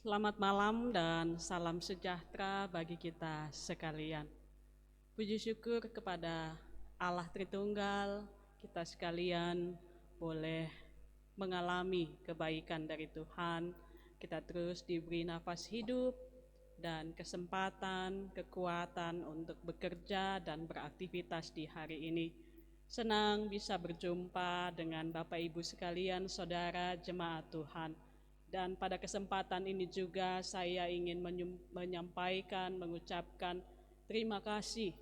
Selamat malam dan salam sejahtera bagi kita sekalian. Puji syukur kepada Allah Tritunggal, kita sekalian boleh mengalami kebaikan dari Tuhan. Kita terus diberi nafas hidup dan kesempatan, kekuatan untuk bekerja dan beraktivitas di hari ini. Senang bisa berjumpa dengan Bapak Ibu sekalian, saudara jemaat Tuhan. Dan pada kesempatan ini juga saya ingin mengucapkan terima kasih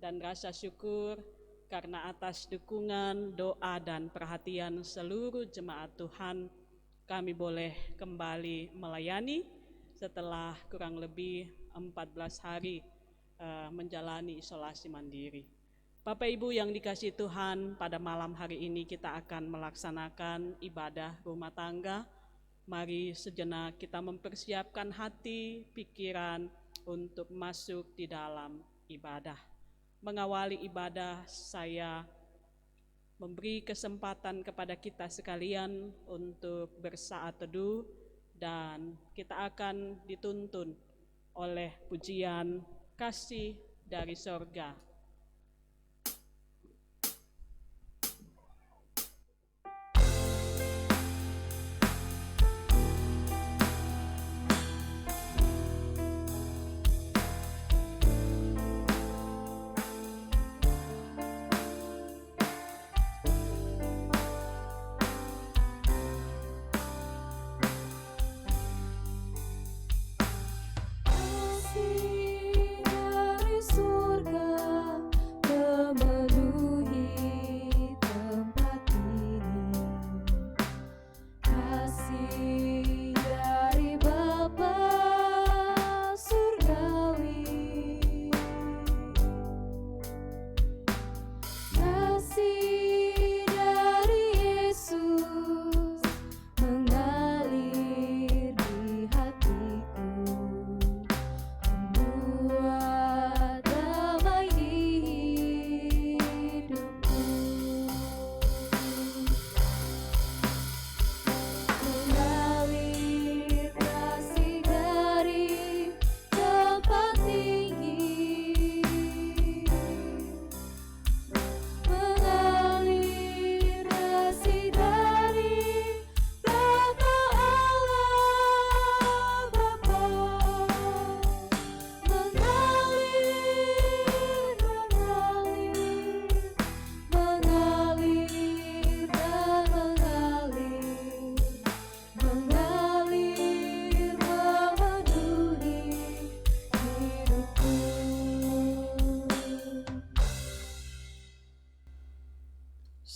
dan rasa syukur karena atas dukungan, doa, dan perhatian seluruh jemaat Tuhan, kami boleh kembali melayani setelah kurang lebih 14 hari menjalani isolasi mandiri. Bapak Ibu yang dikasihi Tuhan, pada malam hari ini kita akan melaksanakan ibadah rumah tangga. Mari sejenak kita mempersiapkan hati, pikiran untuk masuk di dalam ibadah. Mengawali ibadah, saya memberi kesempatan kepada kita sekalian untuk bersaat teduh dan kita akan dituntun oleh pujian Kasih dari Sorga.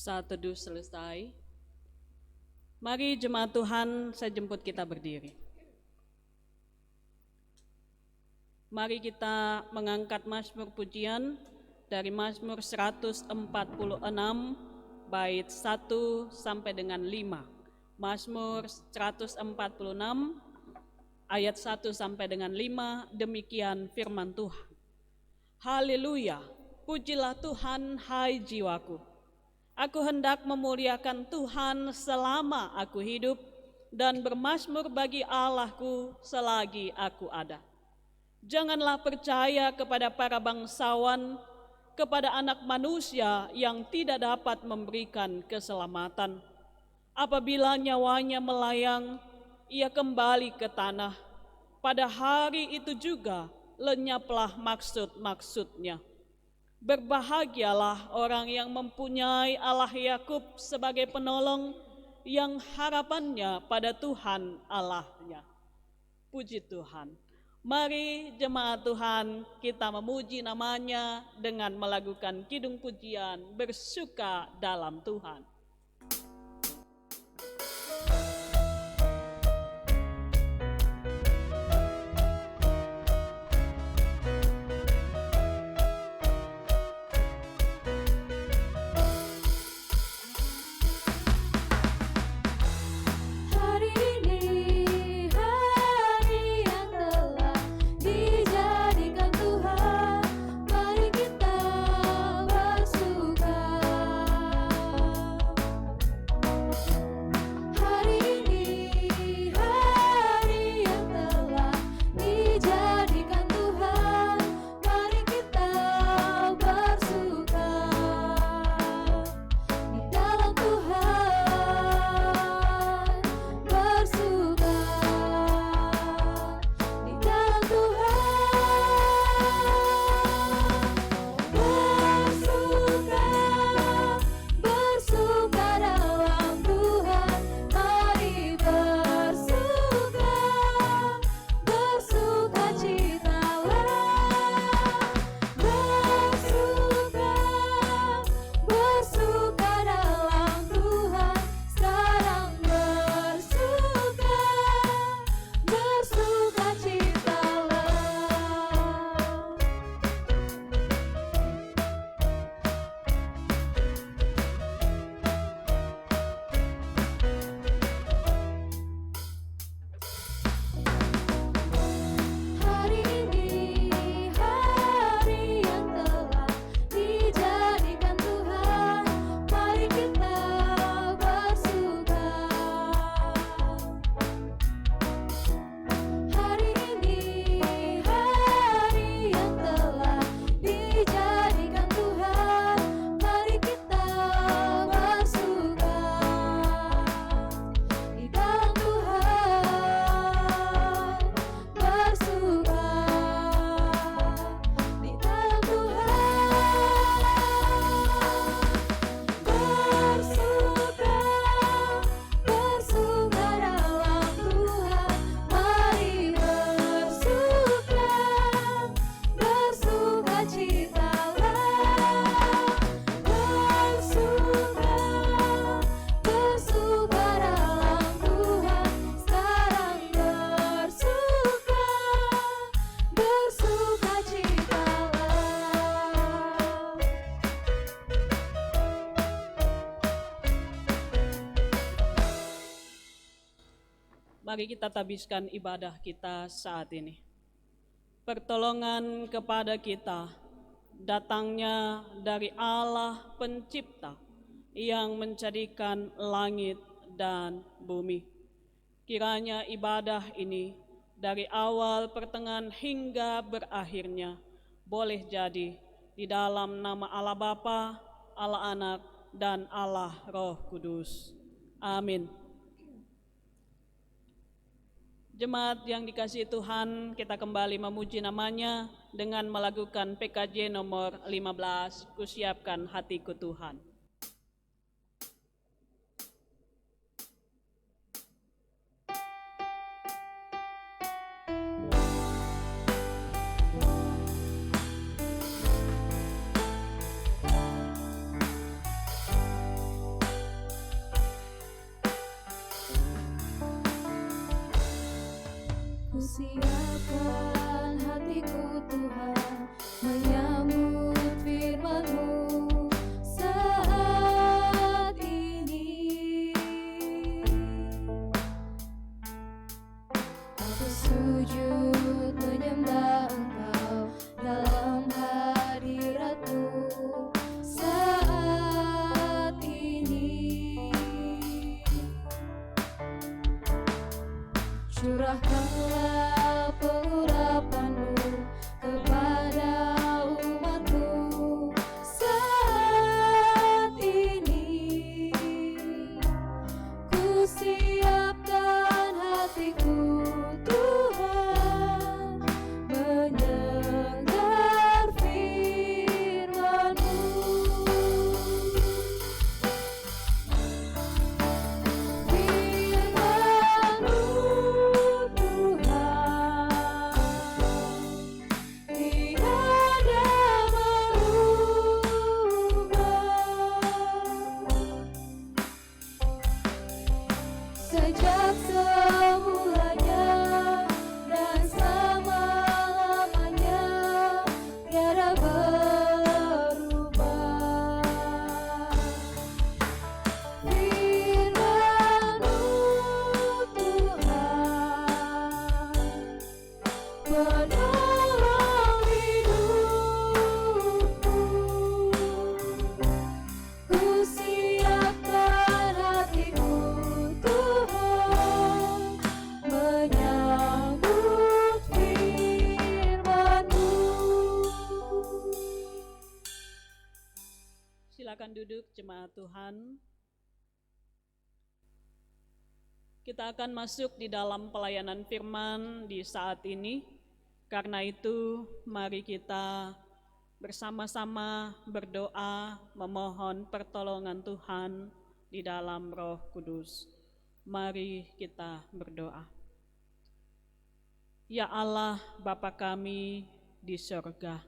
Saat teduh selesai, mari jemaat Tuhan, saya jemput kita berdiri. Mari kita mengangkat mazmur pujian dari Mazmur 146 bait 1 sampai dengan 5. Mazmur 146 ayat 1 sampai dengan 5, demikian firman Tuhan. Haleluya, pujilah Tuhan hai jiwaku. Aku hendak memuliakan Tuhan selama aku hidup dan bermazmur bagi Allahku selagi aku ada. Janganlah percaya kepada para bangsawan, kepada anak manusia yang tidak dapat memberikan keselamatan. Apabila nyawanya melayang, ia kembali ke tanah. Pada hari itu juga lenyaplah maksud-maksudnya. Berbahagialah orang yang mempunyai Allah Yakub sebagai penolong, yang harapannya pada Tuhan Allahnya. Puji Tuhan. Mari jemaat Tuhan, kita memuji namanya dengan melakukan kidung pujian bersuka dalam Tuhan. Mari kita bersuka. Mari kita tabiskan ibadah kita saat ini. Pertolongan kepada kita datangnya dari Allah Pencipta yang menjadikan langit dan bumi. Kiranya ibadah ini dari awal, pertengahan hingga berakhirnya boleh jadi di dalam nama Allah Bapa, Allah Anak, dan Allah Roh Kudus. Amin. Jemaat yang dikasihi Tuhan, kita kembali memuji namanya dengan melakukan PKJ nomor 15, Kusiapkan Hatiku Tuhan. Kusiapkan hatiku Tuhan, menyambut firman-Mu saat ini. Aku sujud menyembah Engkau dalam hadirat-Mu saat ini. Curahkanlah pengurapan-Mu kepada umat-Mu saat ini. Kusiapkan hatiku Tuhan, mendengar firman-Mu. Firman-Mu sejak semulanya dan selama-lamanya tiada berubah. Firman-Mu Tuhan, penolong hidupku. Kusiapkan hatiku Tuhan, menyambut firman-Mu. Silakan duduk jemaat Tuhan. Kita akan masuk di dalam pelayanan firman di saat ini. Karena itu, mari kita bersama-sama berdoa memohon pertolongan Tuhan di dalam Roh Kudus. Mari kita berdoa. Ya Allah, Bapa kami di surga,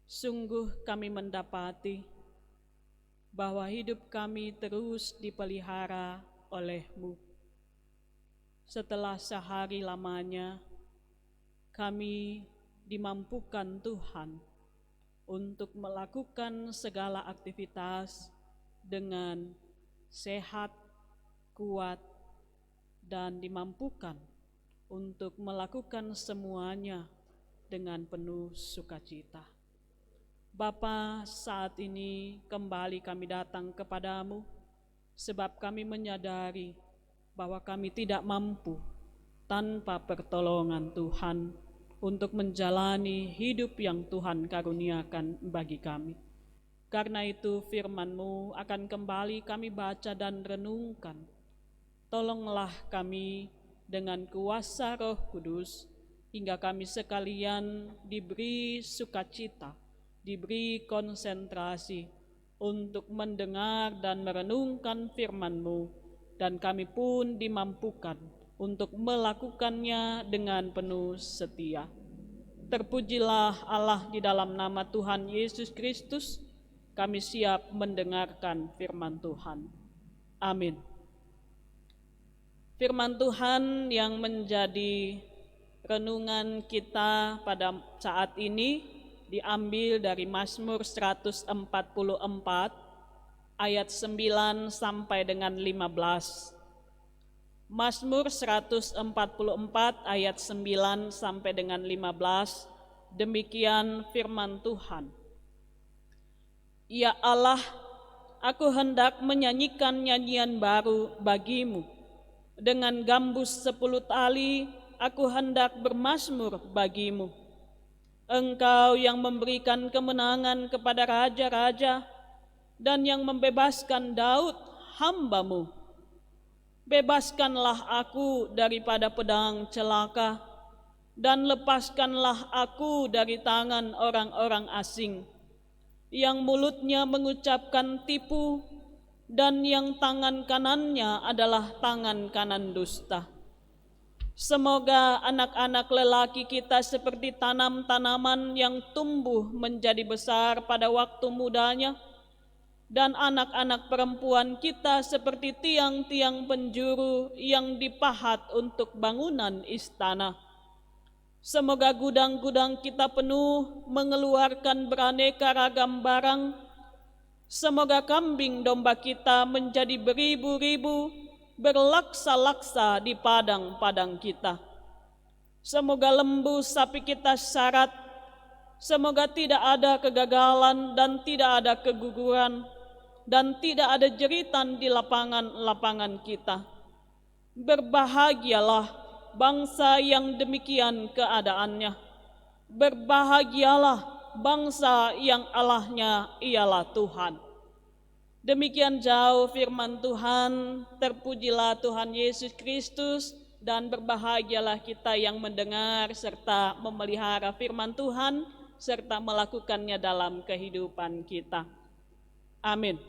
sungguh kami mendapati bahwa hidup kami terus dipelihara oleh-Mu. Setelah sehari lamanya, kami dimampukan Tuhan untuk melakukan segala aktivitas dengan sehat, kuat, dan dimampukan untuk melakukan semuanya dengan penuh sukacita. Bapa, saat ini kembali kami datang kepadamu, sebab kami menyadari bahwa kami tidak mampu tanpa pertolongan Tuhan untuk menjalani hidup yang Tuhan karuniakan bagi kami. Karena itu firman-Mu akan kembali kami baca dan renungkan. Tolonglah kami dengan kuasa Roh Kudus, hingga kami sekalian diberi sukacita, diberi konsentrasi untuk mendengar dan merenungkan firman-Mu, dan kami pun dimampukan untuk melakukannya dengan penuh setia. Terpujilah Allah di dalam nama Tuhan Yesus Kristus. Kami siap mendengarkan firman Tuhan. Amin. Firman Tuhan yang menjadi renungan kita pada saat ini diambil dari Mazmur 144 ayat 9 sampai dengan 15. Mazmur 144 ayat 9 sampai dengan 15, demikian firman Tuhan. Ya Allah, aku hendak menyanyikan nyanyian baru bagimu. Dengan gambus 10 tali, aku hendak bermazmur bagimu. Engkau yang memberikan kemenangan kepada raja-raja dan yang membebaskan Daud hamba-Mu. Bebaskanlah aku daripada pedang celaka dan lepaskanlah aku dari tangan orang-orang asing yang mulutnya mengucapkan tipu dan yang tangan kanannya adalah tangan kanan dusta. Semoga anak-anak lelaki kita seperti tanam-tanaman yang tumbuh menjadi besar pada waktu mudanya, dan anak-anak perempuan kita seperti tiang-tiang penjuru yang dipahat untuk bangunan istana. Semoga gudang-gudang kita penuh mengeluarkan beraneka ragam barang. Semoga kambing domba kita menjadi beribu-ribu, berlaksa-laksa di padang-padang kita. Semoga lembu sapi kita syarat. Semoga tidak ada kegagalan dan tidak ada keguguran, dan tidak ada jeritan di lapangan-lapangan kita. Berbahagialah bangsa yang demikian keadaannya. Berbahagialah bangsa yang Allahnya ialah Tuhan. Demikian jauh firman Tuhan. Terpujilah Tuhan Yesus Kristus, dan berbahagialah kita yang mendengar serta memelihara firman Tuhan serta melakukannya dalam kehidupan kita. Amin.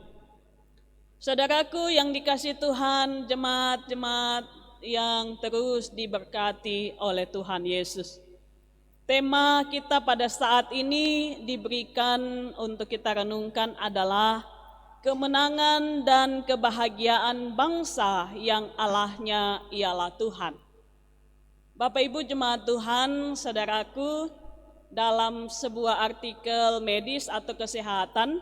Saudaraku yang dikasihi Tuhan, jemaat-jemaat yang terus diberkati oleh Tuhan Yesus. Tema kita pada saat ini diberikan untuk kita renungkan adalah kemenangan dan kebahagiaan bangsa yang Allahnya ialah Tuhan. Bapak Ibu jemaat Tuhan, saudaraku, dalam sebuah artikel medis atau kesehatan,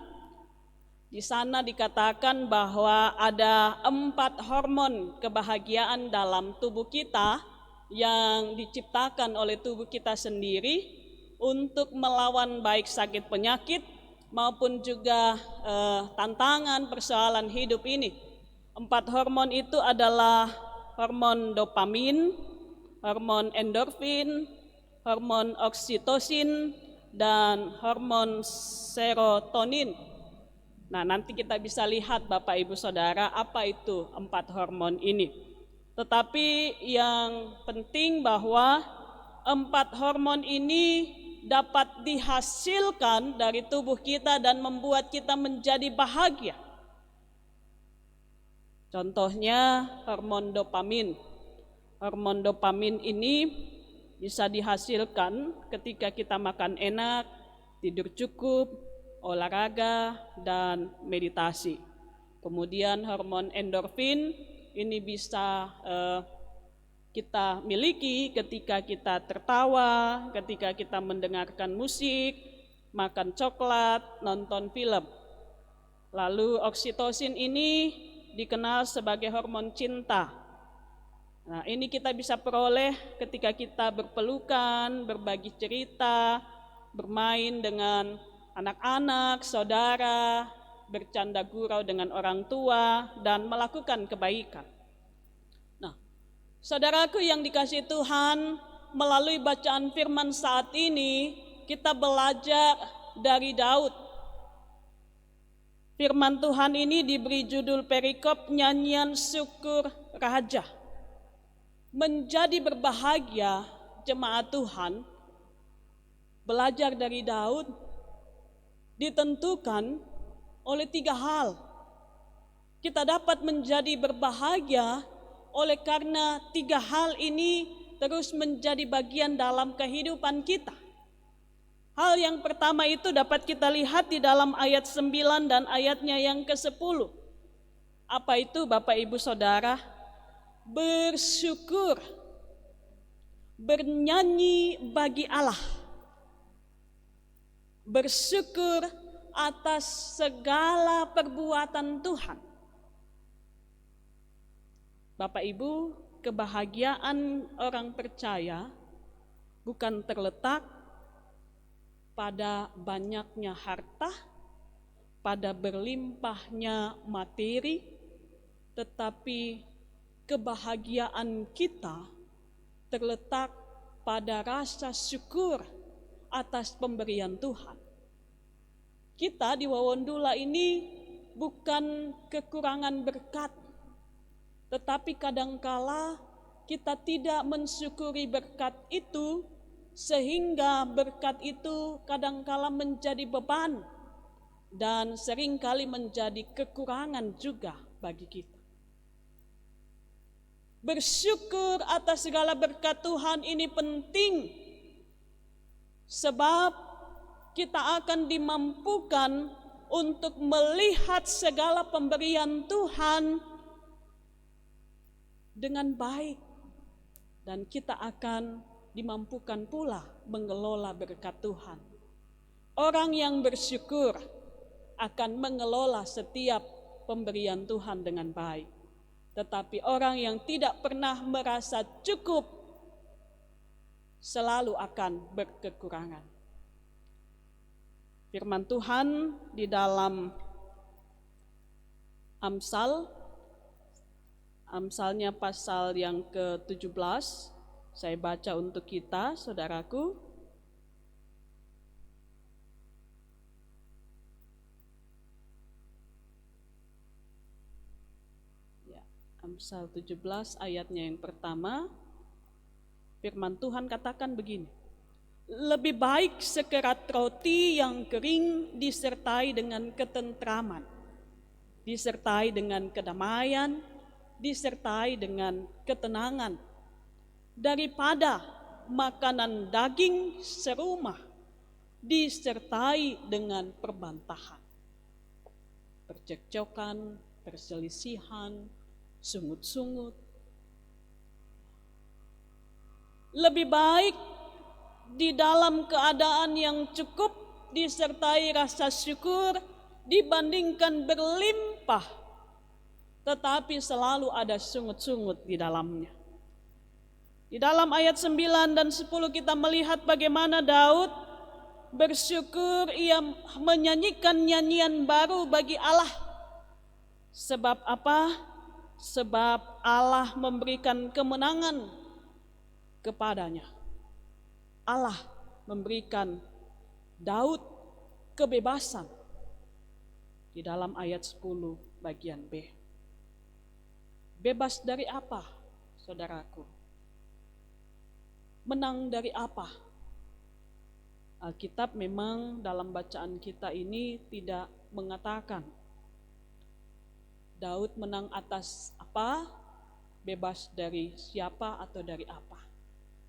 di sana dikatakan bahwa ada 4 hormon kebahagiaan dalam tubuh kita yang diciptakan oleh tubuh kita sendiri untuk melawan baik sakit penyakit maupun juga tantangan persoalan hidup ini. 4 hormon itu adalah hormon dopamin, hormon endorfin, hormon oksitosin, dan hormon serotonin. Nah, nanti kita bisa lihat Bapak Ibu Saudara apa itu 4 hormon ini. Tetapi yang penting bahwa 4 hormon ini dapat dihasilkan dari tubuh kita dan membuat kita menjadi bahagia. Contohnya hormon dopamin. Hormon dopamin ini bisa dihasilkan ketika kita makan enak, tidur cukup, olahraga, dan meditasi. Kemudian hormon endorfin ini bisa kita miliki ketika kita tertawa, ketika kita mendengarkan musik, makan coklat, nonton film. Lalu oksitosin ini dikenal sebagai hormon cinta. Nah, ini kita bisa peroleh ketika kita berpelukan, berbagi cerita, bermain dengan anak-anak, saudara, bercanda gurau dengan orang tua, dan melakukan kebaikan. Nah, saudaraku yang dikasihi Tuhan, melalui bacaan firman saat ini, kita belajar dari Daud. Firman Tuhan ini diberi judul perikop nyanyian syukur raja. Menjadi berbahagia jemaat Tuhan, belajar dari Daud, ditentukan oleh 3 hal. Kita dapat menjadi berbahagia oleh karena 3 hal ini terus menjadi bagian dalam kehidupan kita. Hal yang pertama itu dapat kita lihat di dalam ayat 9 dan ayatnya yang ke-10. Apa itu Bapak Ibu Saudara? Bersyukur, bernyanyi bagi Allah. Bersyukur atas segala perbuatan Tuhan. Bapak Ibu, kebahagiaan orang percaya bukan terletak pada banyaknya harta, pada berlimpahnya materi, tetapi kebahagiaan kita terletak pada rasa syukur atas pemberian Tuhan. Kita di Wawondula ini bukan kekurangan berkat, tetapi kadangkala kita tidak mensyukuri berkat itu, sehingga berkat itu kadangkala menjadi beban dan seringkali menjadi kekurangan juga bagi kita. Bersyukur atas segala berkat Tuhan ini penting, sebab kita akan dimampukan untuk melihat segala pemberian Tuhan dengan baik, dan kita akan dimampukan pula mengelola berkat Tuhan. Orang yang bersyukur akan mengelola setiap pemberian Tuhan dengan baik. Tetapi orang yang tidak pernah merasa cukup selalu akan berkekurangan. Firman Tuhan di dalam Amsalnya pasal yang ke-17, saya baca untuk kita, saudaraku. Ya, Amsal 17 ayatnya yang pertama, firman Tuhan katakan begini. Lebih baik sekerat roti yang kering disertai dengan ketentraman, disertai dengan kedamaian, disertai dengan ketenangan, daripada makanan daging serumah disertai dengan perbantahan, percekcokan, perselisihan, sungut-sungut. Lebih baik di dalam keadaan yang cukup disertai rasa syukur dibandingkan berlimpah tetapi selalu ada sungut-sungut di dalamnya. Di dalam ayat 9 dan 10 kita melihat bagaimana Daud bersyukur, ia menyanyikan nyanyian baru bagi Allah. Sebab apa? Sebab Allah memberikan kemenangan kepadanya. Allah memberikan Daud kebebasan. Di dalam ayat 10 bagian B. Bebas dari apa, saudaraku? Menang dari apa? Alkitab memang dalam bacaan kita ini tidak mengatakan Daud menang atas apa, bebas dari siapa atau dari apa.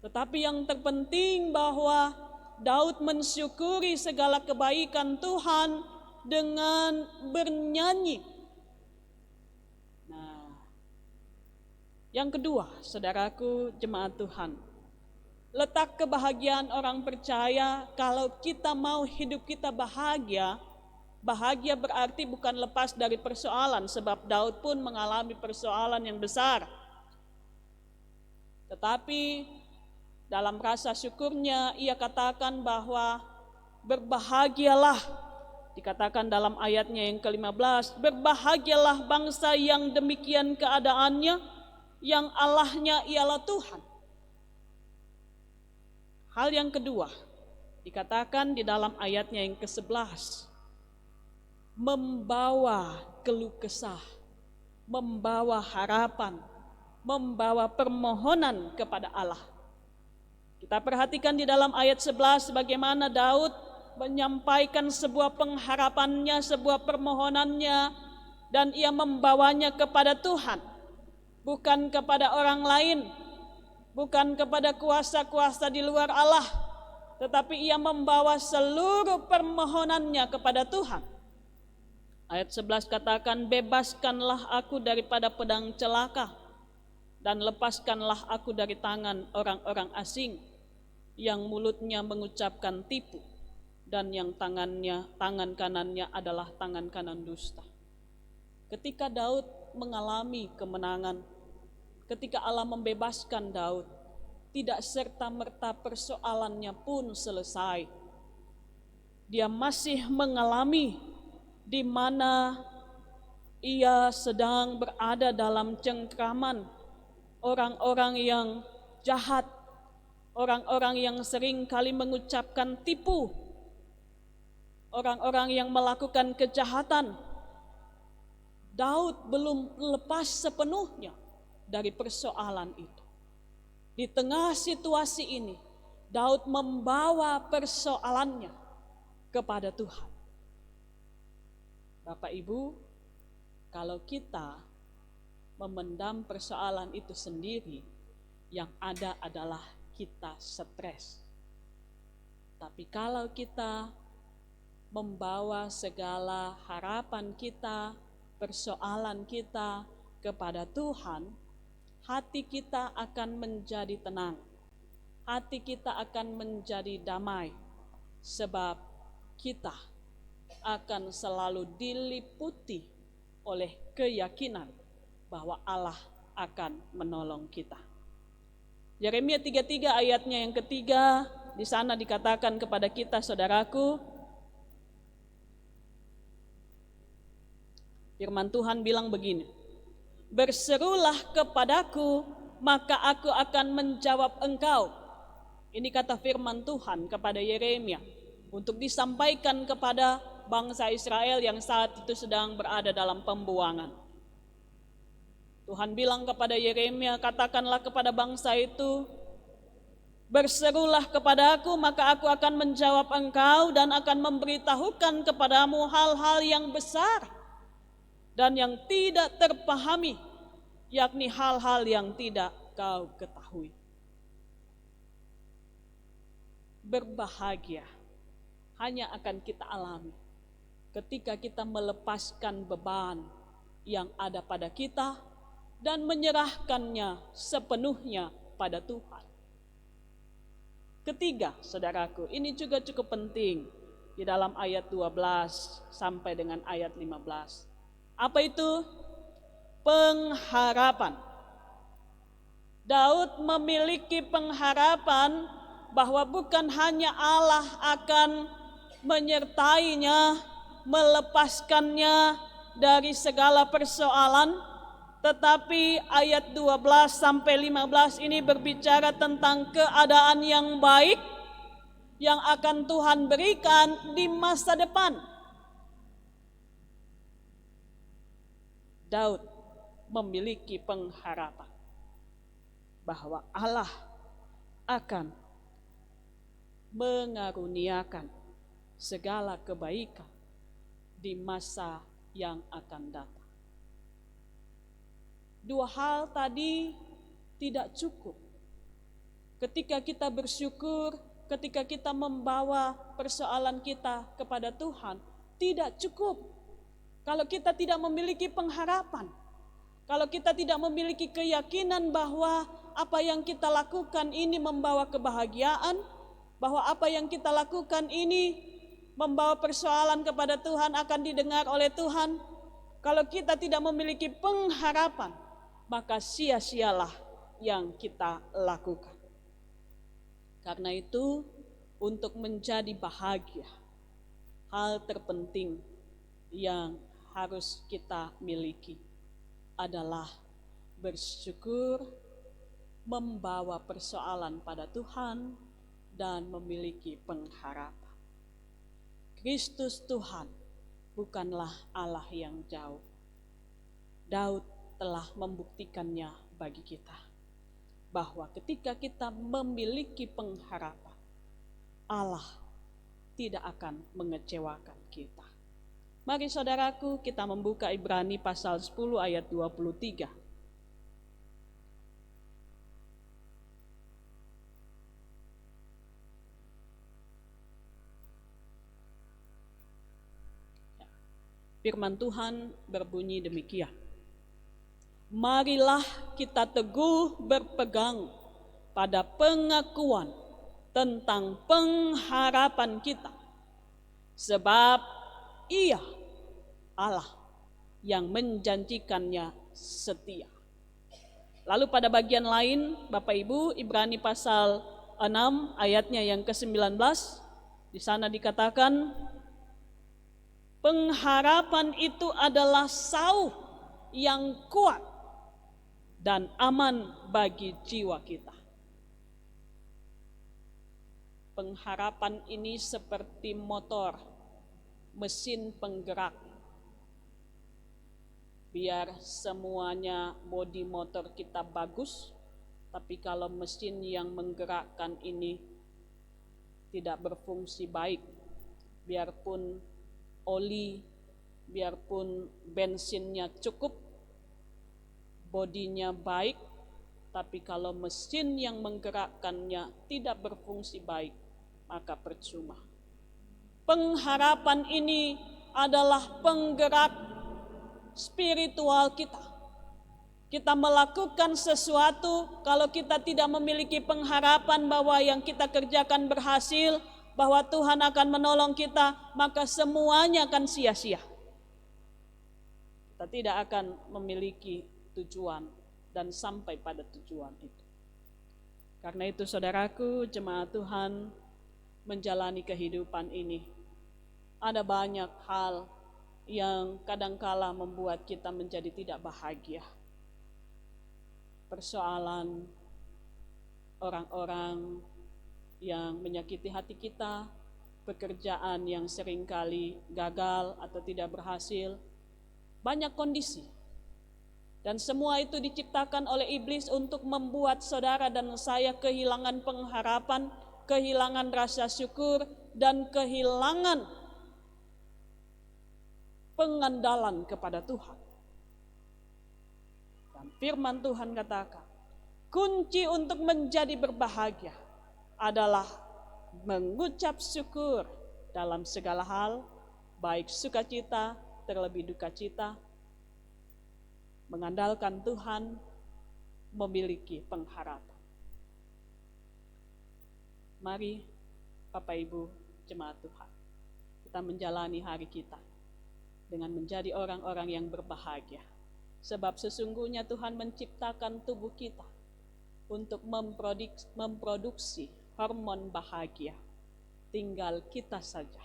Tetapi yang terpenting bahwa Daud mensyukuri segala kebaikan Tuhan dengan bernyanyi. Nah, yang kedua, saudaraku jemaat Tuhan, letak kebahagiaan orang percaya, kalau kita mau hidup kita bahagia, bahagia berarti bukan lepas dari persoalan, sebab Daud pun mengalami persoalan yang besar. Tetapi dalam rasa syukurnya ia katakan bahwa berbahagialah, dikatakan dalam ayatnya yang ke-15, berbahagialah bangsa yang demikian keadaannya, yang Allahnya ialah Tuhan. Hal yang kedua, dikatakan di dalam ayatnya yang ke-11, membawa keluh kesah, membawa harapan, membawa permohonan kepada Allah. Kita perhatikan di dalam ayat 11 bagaimana Daud menyampaikan sebuah pengharapannya, sebuah permohonannya, dan ia membawanya kepada Tuhan, bukan kepada orang lain, bukan kepada kuasa-kuasa di luar Allah, tetapi ia membawa seluruh permohonannya kepada Tuhan. Ayat 11 katakan, bebaskanlah aku daripada pedang celaka, dan lepaskanlah aku dari tangan orang-orang asing, yang mulutnya mengucapkan tipu, dan yang tangan kanannya adalah tangan kanan dusta. Ketika Daud mengalami kemenangan, ketika Allah membebaskan Daud, tidak serta-merta persoalannya pun selesai. Dia masih mengalami di mana ia sedang berada dalam cengkraman orang-orang yang jahat, orang-orang yang sering kali mengucapkan tipu, orang-orang yang melakukan kejahatan. Daud belum lepas sepenuhnya dari persoalan itu. Di tengah situasi ini, Daud membawa persoalannya kepada Tuhan. Bapak Ibu, kalau kita memendam persoalan itu sendiri, yang ada adalah kita stres. Tapi kalau kita membawa segala harapan kita, persoalan kita kepada Tuhan, hati kita akan menjadi tenang. Hati kita akan menjadi damai. Sebab kita akan selalu diliputi oleh keyakinan bahwa Allah akan menolong kita. Yeremia 33 ayatnya yang ketiga, di sana dikatakan kepada kita, saudaraku, firman Tuhan bilang begini, berserulah kepadaku, maka aku akan menjawab engkau. Ini kata firman Tuhan kepada Yeremia untuk disampaikan kepada bangsa Israel yang saat itu sedang berada dalam pembuangan. Tuhan bilang kepada Yeremia, katakanlah kepada bangsa itu, berserulah kepadaku, maka aku akan menjawab engkau dan akan memberitahukan kepadamu hal-hal yang besar dan yang tidak terpahami, yakni hal-hal yang tidak kau ketahui. Berbahagia hanya akan kita alami ketika kita melepaskan beban yang ada pada kita dan menyerahkannya sepenuhnya pada Tuhan. Ketiga, saudaraku, ini juga cukup penting di dalam ayat 12 sampai dengan ayat 15. Apa itu? Pengharapan. Daud memiliki pengharapan bahwa bukan hanya Allah akan menyertainya, melepaskannya dari segala persoalan, tetapi ayat 12 sampai 15 ini berbicara tentang keadaan yang baik yang akan Tuhan berikan di masa depan. Daud memiliki pengharapan bahwa Allah akan mengaruniakan segala kebaikan di masa yang akan datang. Dua hal tadi tidak cukup. Ketika kita bersyukur, ketika kita membawa persoalan kita kepada Tuhan, tidak cukup. Kalau kita tidak memiliki pengharapan, kalau kita tidak memiliki keyakinan bahwa apa yang kita lakukan ini membawa kebahagiaan, bahwa apa yang kita lakukan ini membawa persoalan kepada Tuhan akan didengar oleh Tuhan. Kalau kita tidak memiliki pengharapan, maka sia-sialah yang kita lakukan. Karena itu, untuk menjadi bahagia, hal terpenting yang harus kita miliki adalah bersyukur, membawa persoalan pada Tuhan, dan memiliki pengharapan. Kristus Tuhan bukanlah Allah yang jauh. Daud telah membuktikannya bagi kita, bahwa ketika kita memiliki pengharapan, Allah tidak akan mengecewakan kita. Mari saudaraku, kita membuka Ibrani pasal 10 ayat 23. Firman Tuhan berbunyi demikian. Marilah kita teguh berpegang pada pengakuan tentang pengharapan kita. Sebab Ia, Allah, yang menjanjikannya setia. Lalu pada bagian lain, Bapak Ibu, Ibrani pasal 6 ayatnya yang ke-19, di sana dikatakan, pengharapan itu adalah sauh yang kuat dan aman bagi jiwa kita. Pengharapan ini seperti motor, mesin penggerak. Biar semuanya bodi motor kita bagus, tapi kalau mesin yang menggerakkan ini tidak berfungsi baik, biarpun oli, biarpun bensinnya cukup, bodinya baik, tapi kalau mesin yang menggerakkannya tidak berfungsi baik, maka percuma. Pengharapan ini adalah penggerak spiritual kita. Kita melakukan sesuatu, kalau kita tidak memiliki pengharapan bahwa yang kita kerjakan berhasil, bahwa Tuhan akan menolong kita, maka semuanya akan sia-sia. Kita tidak akan memiliki tujuan dan sampai pada tujuan itu. Karena itu saudaraku, jemaat Tuhan, menjalani kehidupan ini, ada banyak hal yang kadangkala membuat kita menjadi tidak bahagia. Persoalan orang-orang yang menyakiti hati kita, pekerjaan yang seringkali gagal atau tidak berhasil, banyak kondisi. Dan semua itu diciptakan oleh iblis untuk membuat saudara dan saya kehilangan pengharapan, kehilangan rasa syukur, dan kehilangan pengandalan kepada Tuhan. Dan firman Tuhan katakan, kunci untuk menjadi berbahagia adalah mengucap syukur dalam segala hal, baik sukacita terlebih duka cita, mengandalkan Tuhan, memiliki pengharapan. Mari Bapak Ibu jemaat Tuhan, kita menjalani hari kita dengan menjadi orang-orang yang berbahagia. Sebab sesungguhnya Tuhan menciptakan tubuh kita untuk memproduksi hormon bahagia. Tinggal kita saja.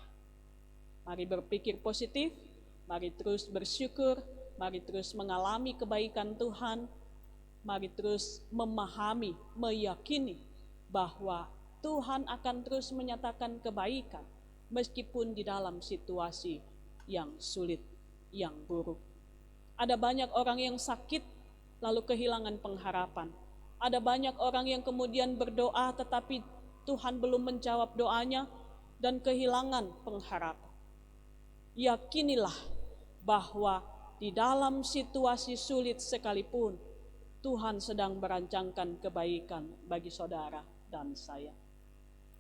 Mari berpikir positif, mari terus bersyukur, mari terus mengalami kebaikan Tuhan, mari terus memahami, meyakini bahwa Tuhan akan terus menyatakan kebaikan meskipun di dalam situasi yang sulit, yang buruk. Ada banyak orang yang sakit lalu kehilangan pengharapan. Ada banyak orang yang kemudian berdoa tetapi Tuhan belum menjawab doanya dan kehilangan pengharapan. Yakinilah bahwa di dalam situasi sulit sekalipun Tuhan sedang merancangkan kebaikan bagi saudara dan saya.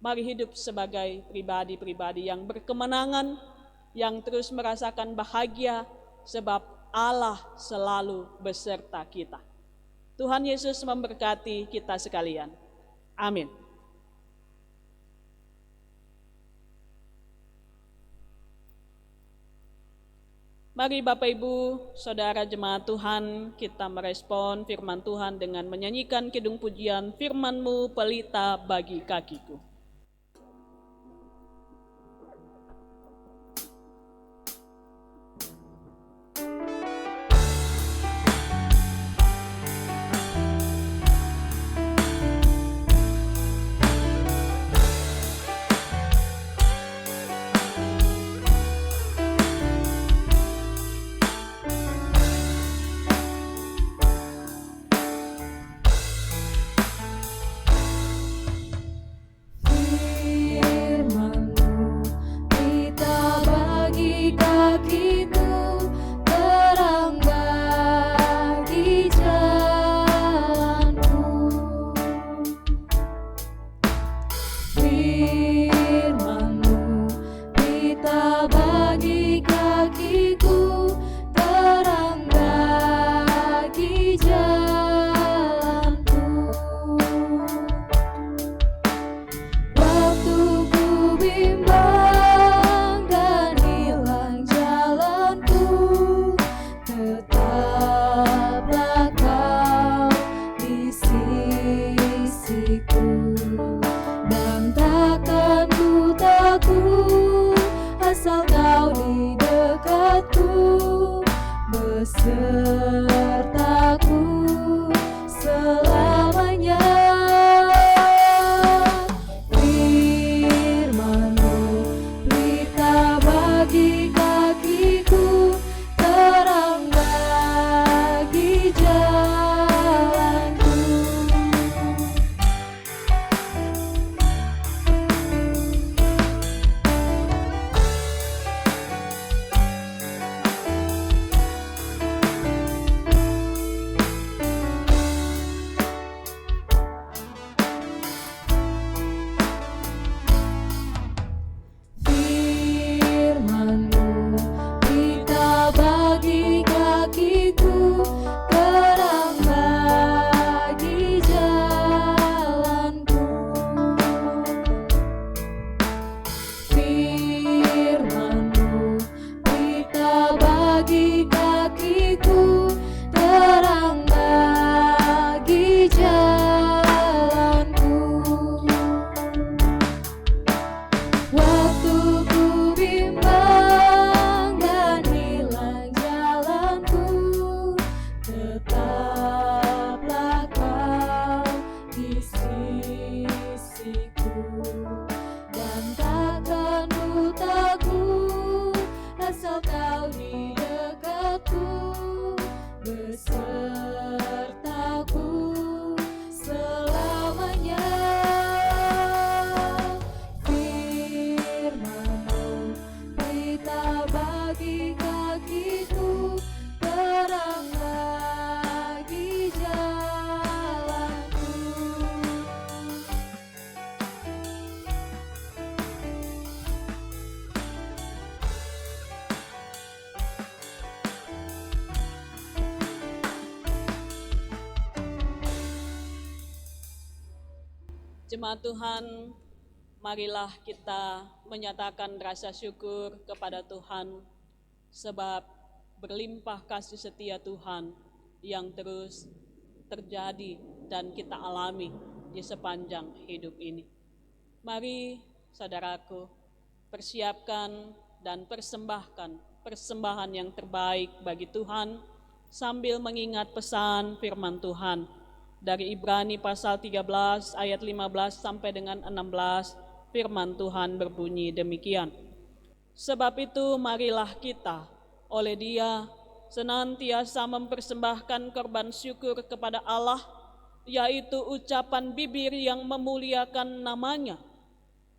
Mari hidup sebagai pribadi-pribadi yang berkemenangan, yang terus merasakan bahagia sebab Allah selalu beserta kita. Tuhan Yesus memberkati kita sekalian. Amin. Mari Bapak Ibu, Saudara jemaat Tuhan, kita merespon firman Tuhan dengan menyanyikan kidung pujian Firman-Mu pelita bagi kakiku. besertaku selamanya. Firman-Mu pelita bagi kakiku, terang bagi jalanku. Firman-Mu pelita bagi kakiku, terang bagi jalanku. Firman-Mu pelita bagi kakiku, terang bagi jalanku. Waktu ku bimbang dan hilang jalanku, tetaplah Kau di sisiku, dan takkan ku takut asal Kau di dekatku, besertaku selamanya. Firman-Mu pelita bagi kakiku, terang bagi jalanku. Jemaat Tuhan, marilah kita menyatakan rasa syukur kepada Tuhan, sebab berlimpah kasih setia Tuhan yang terus terjadi dan kita alami di sepanjang hidup ini. Mari saudaraku, persiapkan dan persembahkan persembahan yang terbaik bagi Tuhan sambil mengingat pesan firman Tuhan dari Ibrani pasal 13 ayat 15 sampai dengan 16. Firman Tuhan berbunyi demikian. Sebab itu marilah kita oleh Dia senantiasa mempersembahkan korban syukur kepada Allah, yaitu ucapan bibir yang memuliakan nama-Nya.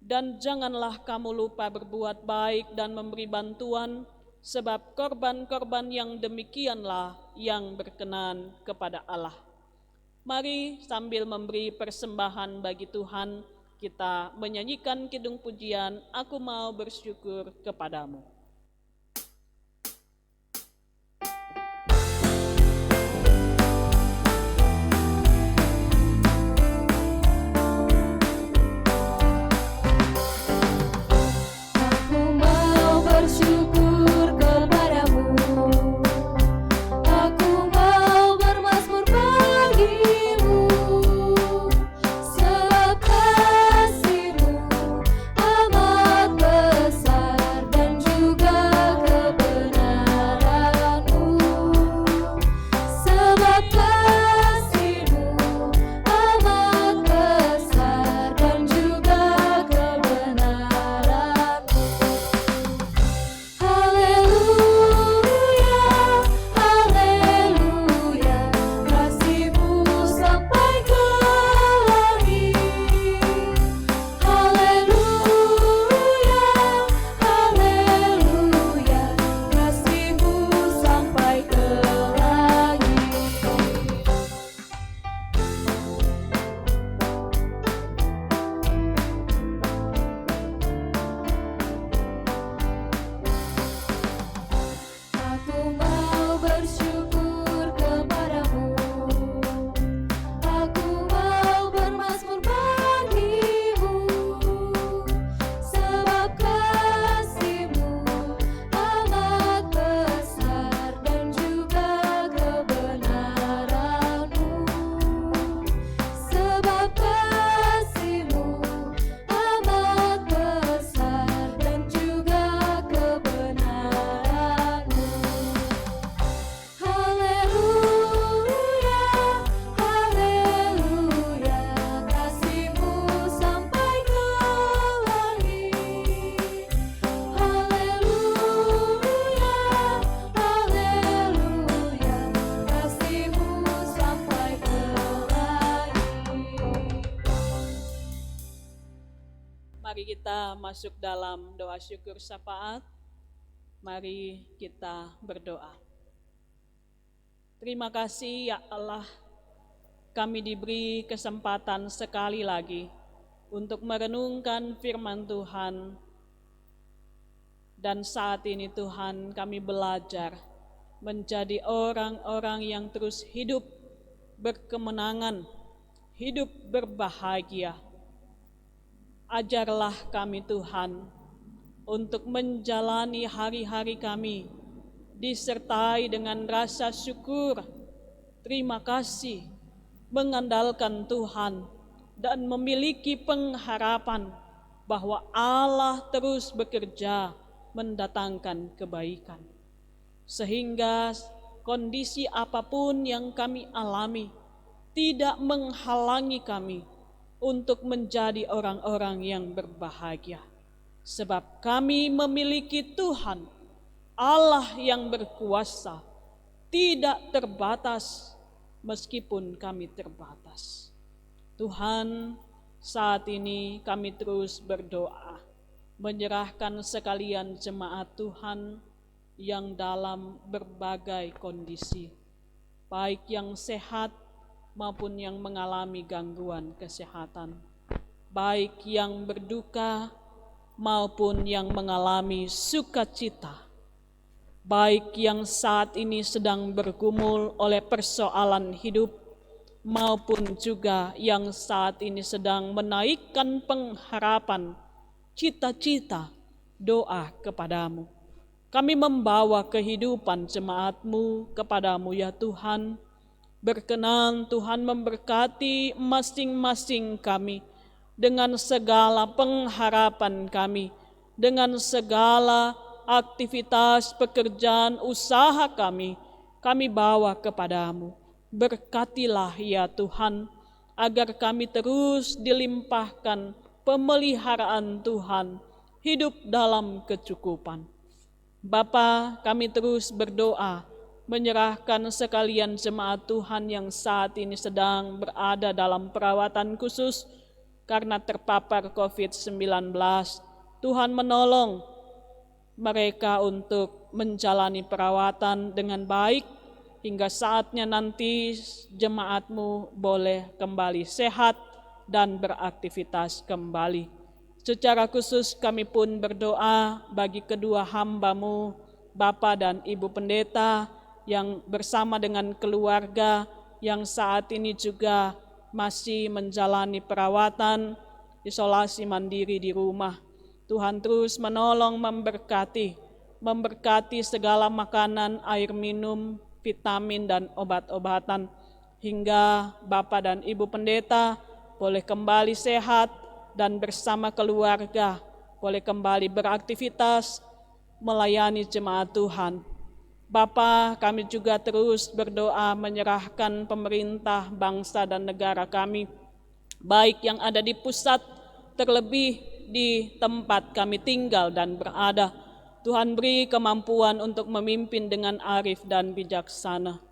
Dan janganlah kamu lupa berbuat baik dan memberi bantuan, sebab korban-korban yang demikianlah yang berkenan kepada Allah. Mari sambil memberi persembahan bagi Tuhan, kita menyanyikan kidung pujian, Aku Mau Bersyukur Kepadamu. Aku mau bersyukur kepadamu, aku mau bermazmur bagimu, sebab kasih-Mu amat besar dan juga kita masuk dalam doa syukur syafaat, mari kita berdoa. Terima kasih ya Allah, kami diberi kesempatan sekali lagi untuk merenungkan firman Tuhan. Dan saat ini Tuhan, kami belajar menjadi orang-orang yang terus hidup berkemenangan, hidup berbahagia. Ajarlah kami Tuhan untuk menjalani hari-hari kami disertai dengan rasa syukur, terima kasih, mengandalkan Tuhan, dan memiliki pengharapan bahwa Allah terus bekerja mendatangkan kebaikan. Sehingga kondisi apapun yang kami alami tidak menghalangi kami untuk menjadi orang-orang yang berbahagia. Sebab kami memiliki Tuhan, Allah yang berkuasa, tidak terbatas meskipun kami terbatas. Tuhan, saat ini kami terus berdoa, menyerahkan sekalian jemaat Tuhan yang dalam berbagai kondisi, baik yang sehat maupun yang mengalami gangguan kesehatan, baik yang berduka maupun yang mengalami sukacita, baik yang saat ini sedang bergumul oleh persoalan hidup, maupun juga yang saat ini sedang menaikkan pengharapan, cita-cita, doa kepadamu. Kami membawa kehidupan jemaat-Mu kepadamu ya Tuhan. Berkenan Tuhan memberkati masing-masing kami dengan segala pengharapan kami, dengan segala aktivitas pekerjaan usaha kami bawa kepadamu. Berkatilah ya Tuhan, agar kami terus dilimpahkan pemeliharaan Tuhan, hidup dalam kecukupan. Bapa, kami terus berdoa, menyerahkan sekalian jemaat Tuhan yang saat ini sedang berada dalam perawatan khusus karena terpapar COVID-19. Tuhan menolong mereka untuk menjalani perawatan dengan baik, hingga saatnya nanti jemaat-Mu boleh kembali sehat dan beraktivitas kembali. Secara khusus kami pun berdoa bagi kedua hamba-Mu, Bapak dan Ibu Pendeta, yang bersama dengan keluarga yang saat ini juga masih menjalani perawatan isolasi mandiri di rumah. Tuhan terus menolong, memberkati segala makanan, air minum, vitamin dan obat-obatan, hingga Bapak dan Ibu Pendeta boleh kembali sehat dan bersama keluarga boleh kembali beraktivitas melayani jemaat Tuhan. Bapa, kami juga terus berdoa menyerahkan pemerintah, bangsa dan negara kami, baik yang ada di pusat, terlebih di tempat kami tinggal dan berada. Tuhan beri kemampuan untuk memimpin dengan arif dan bijaksana.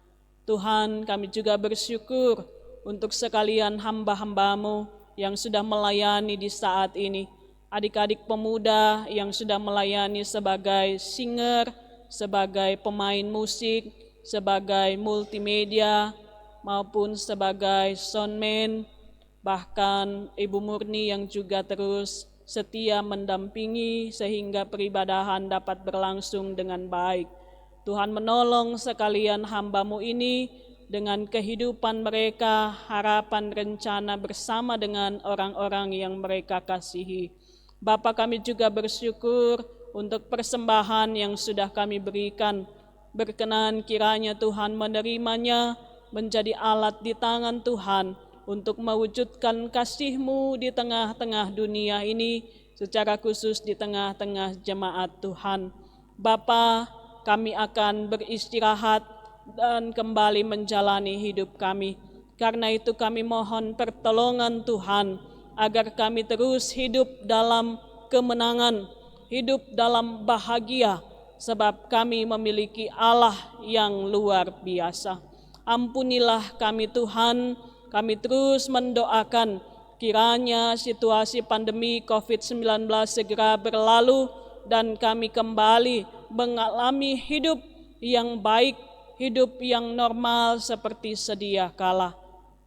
Tuhan, kami juga bersyukur untuk sekalian hamba-hamba-Mu yang sudah melayani di saat ini. Adik-adik pemuda yang sudah melayani sebagai singer, sebagai pemain musik, sebagai multimedia, maupun sebagai soundman, bahkan Ibu Murni yang juga terus setia mendampingi sehingga peribadahan dapat berlangsung dengan baik. Tuhan menolong sekalian hamba-Mu ini dengan kehidupan mereka, harapan rencana bersama dengan orang-orang yang mereka kasihi. Bapa, kami juga bersyukur untuk persembahan yang sudah kami berikan. Berkenan kiranya Tuhan menerimanya menjadi alat di tangan Tuhan untuk mewujudkan kasih-Mu di tengah-tengah dunia ini, secara khusus di tengah-tengah jemaat Tuhan. Bapa, kami akan beristirahat dan kembali menjalani hidup kami. Karena itu kami mohon pertolongan Tuhan, agar kami terus hidup dalam kemenangan, hidup dalam bahagia, sebab kami memiliki Allah yang luar biasa. Ampunilah kami Tuhan, kami terus mendoakan Kiranya situasi pandemi COVID-19 segera berlalu dan kami kembali mengalami hidup yang baik, hidup yang normal seperti sedia kala.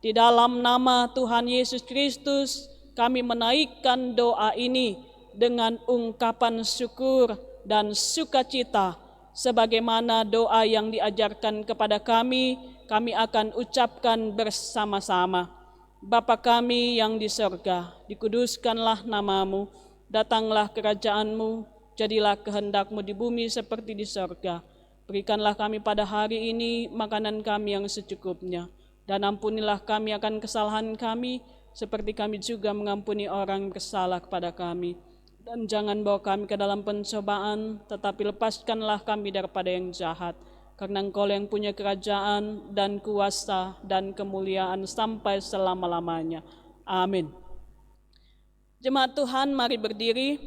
Di dalam nama Tuhan Yesus Kristus, kami menaikkan doa ini dengan ungkapan syukur dan sukacita. Sebagaimana doa yang diajarkan kepada kami akan ucapkan bersama-sama. Bapa kami yang di sorga, dikuduskanlah namamu, datanglah kerajaanmu, jadilah kehendakmu di bumi seperti di sorga. Berikanlah kami pada hari ini makanan kami yang secukupnya, dan ampunilah kami akan kesalahan kami, seperti kami juga mengampuni orang bersalah kepada kami. Dan jangan bawa kami ke dalam pencobaan, tetapi lepaskanlah kami daripada yang jahat. Karena Engkau yang punya kerajaan dan kuasa dan kemuliaan sampai selama-lamanya. Amin. Jemaat Tuhan, mari berdiri.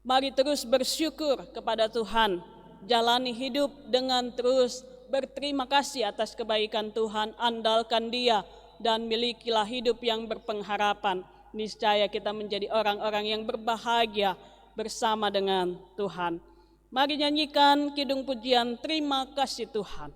Mari terus bersyukur kepada Tuhan. Jalani hidup dengan terus berterima kasih atas kebaikan Tuhan. Andalkan Dia dan milikilah hidup yang berpengharapan. Niscaya kita menjadi orang-orang yang berbahagia bersama dengan Tuhan. Mari nyanyikan kidung pujian Terima Kasih Tuhan.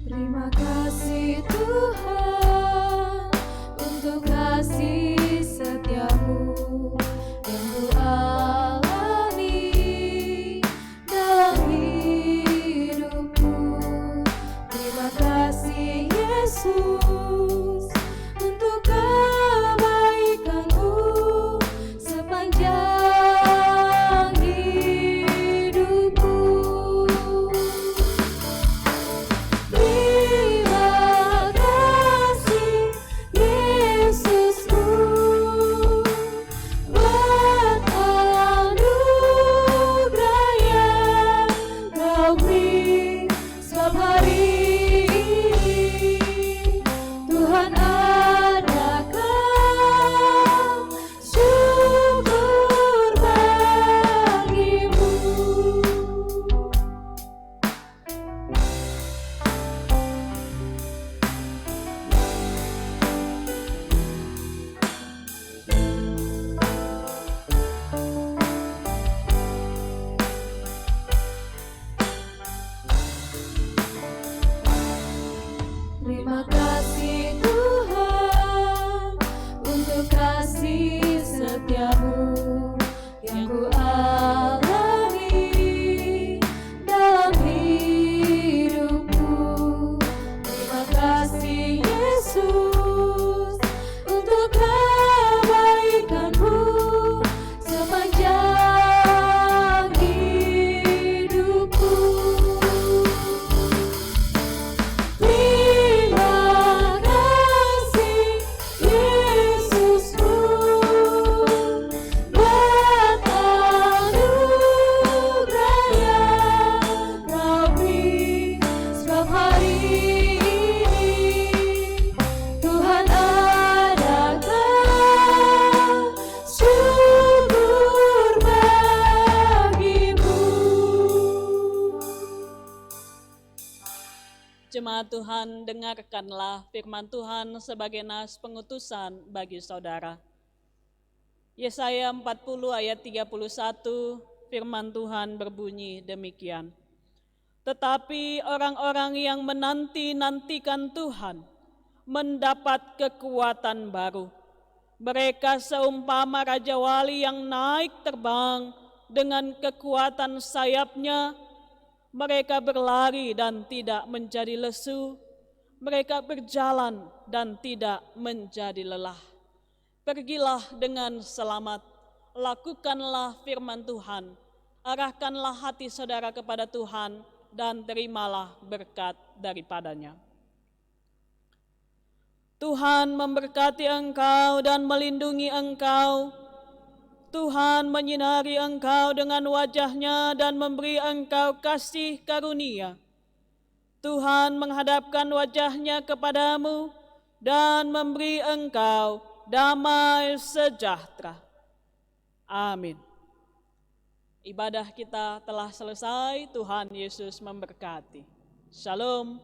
Terima kasih Tuhan untuk kasih setiamu yang ku alami dalam hidupku. Terima kasih Yesus untuk kebaikanmu sepanjang hidupku. Terima kasih Yesusku buat anugerah yang Kau beri setiap hari ini. Tuhan adakan syukur bagimu. Terima kasih Tuhan untuk kasih setiamu yang ku alami dalam hidupku. Terima kasih Yesus untuk kebaikanmu sepanjang hidupku. Terima kasih Yesusku buat anugerah yang Kau beri setiap hari ini. Tuhan adakan syukur bagimu. Jemaat Tuhan, dengarkanlah firman Tuhan sebagai nas pengutusan bagi saudara. Yesaya 40 ayat 31, firman Tuhan berbunyi demikian. Tetapi orang-orang yang menanti-nantikan Tuhan mendapat kekuatan baru. Mereka seumpama Raja Wali yang naik terbang dengan kekuatan sayapnya. Mereka berlari dan tidak menjadi lesu. Mereka berjalan dan tidak menjadi lelah. Pergilah dengan selamat, lakukanlah firman Tuhan, arahkanlah hati saudara kepada Tuhan, dan terimalah berkat daripadanya. Tuhan memberkati engkau dan melindungi engkau. Tuhan menyinari engkau dengan wajah-Nya dan memberi engkau kasih karunia. Tuhan menghadapkan wajah-Nya kepadamu dan memberi engkau damai sejahtera. Amin. Ibadah kita telah selesai. Tuhan Yesus memberkati. Shalom.